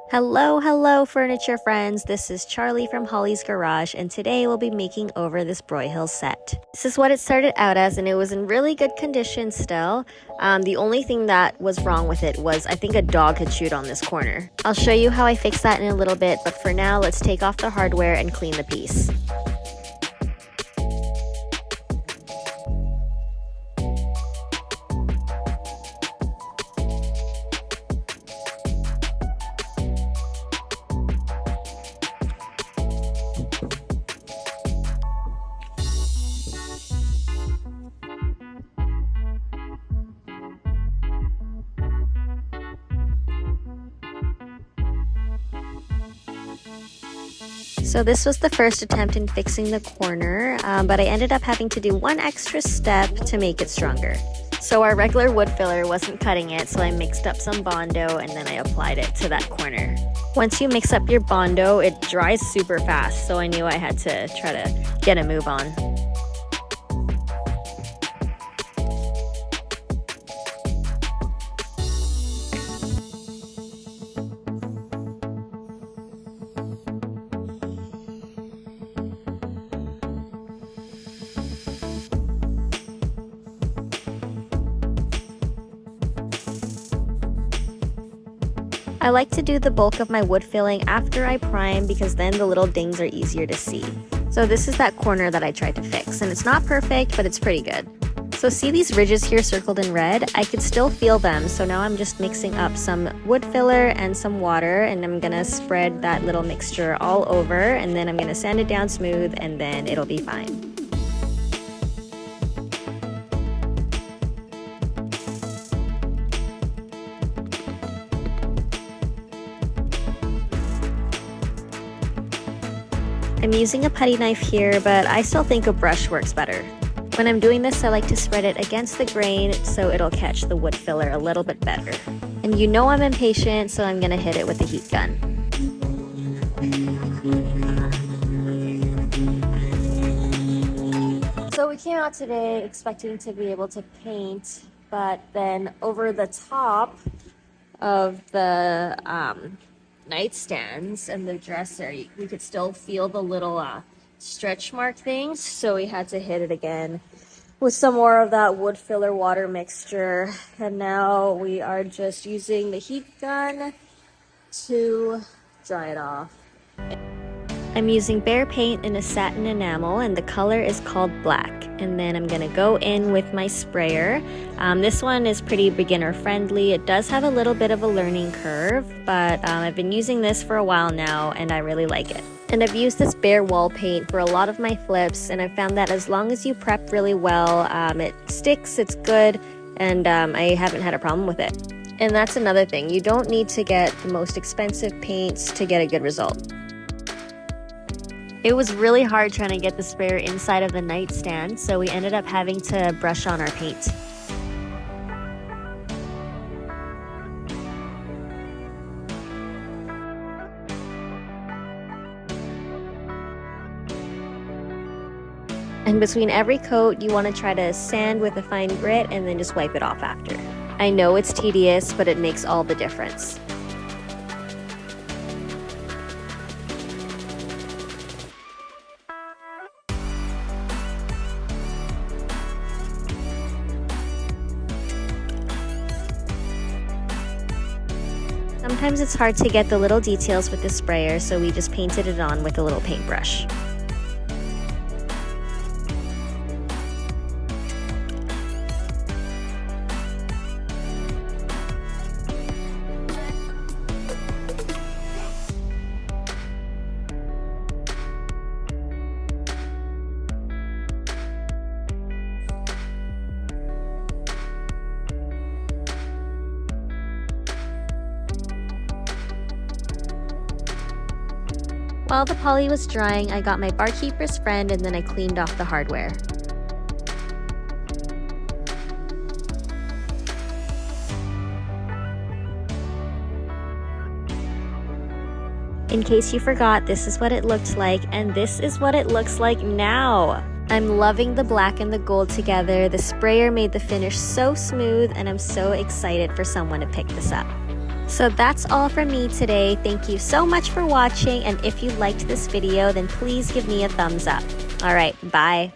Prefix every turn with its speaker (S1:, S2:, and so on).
S1: Hello furniture friends, this is Charlie from Holly's Garage, and today we'll be making over this Broyhill set. This is what it started out as, and it was in really good condition still. The only thing that was wrong with it was I think a dog had chewed on this corner. I'll show you how I fix that in a little bit, but for now let's take off the hardware and clean the piece. So this was the first attempt in fixing the corner, but I ended up having to do one extra step to make it stronger. So our regular wood filler wasn't cutting it, so I mixed up some Bondo and then I applied it to that corner. Once you mix up your Bondo, it dries super fast, so I knew I had to try to get a move on. I like to do the bulk of my wood filling after I prime because then the little dings are easier to see. So this is that corner that I tried to fix, and it's not perfect, but it's pretty good. So see these ridges here circled in red? I could still feel them, so now I'm just mixing up some wood filler and some water, and I'm gonna spread that little mixture all over, and then I'm gonna sand it down smooth, and then it'll be fine. I'm using a putty knife here, but I still think a brush works better. When I'm doing this, I like to spread it against the grain so it'll catch the wood filler a little bit better. And you know I'm impatient, so I'm gonna hit it with the heat gun. So we came out today expecting to be able to paint, but then over the top of the nightstands and the dresser, we could still feel the little stretch mark things, so we had to hit it again with some more of that wood filler water mixture, and now we are just using the heat gun to dry it off. I'm using Behr paint in a satin enamel, and the color is called black. And then I'm gonna go in with my sprayer. This one is pretty beginner friendly. It does have a little bit of a learning curve, but I've been using this for a while now and I really like it. And I've used this Behr wall paint for a lot of my flips, and I found that as long as you prep really well, it sticks, it's good, and I haven't had a problem with it. And that's another thing, you don't need to get the most expensive paints to get a good result. It was really hard trying to get the sprayer inside of the nightstand, so we ended up having to brush on our paint. And between every coat, you want to try to sand with a fine grit and then just wipe it off after. I know it's tedious, but it makes all the difference. Sometimes it's hard to get the little details with the sprayer, so we just painted it on with a little paintbrush. While the poly was drying, I got my Barkeepers friend and then I cleaned off the hardware. In case you forgot, this is what it looked like, and this is what it looks like now. I'm loving the black and the gold together. The sprayer made the finish so smooth, and I'm so excited for someone to pick this up. So that's all from me today. Thank you so much for watching, and if you liked this video, then please give me a thumbs up. All right, bye.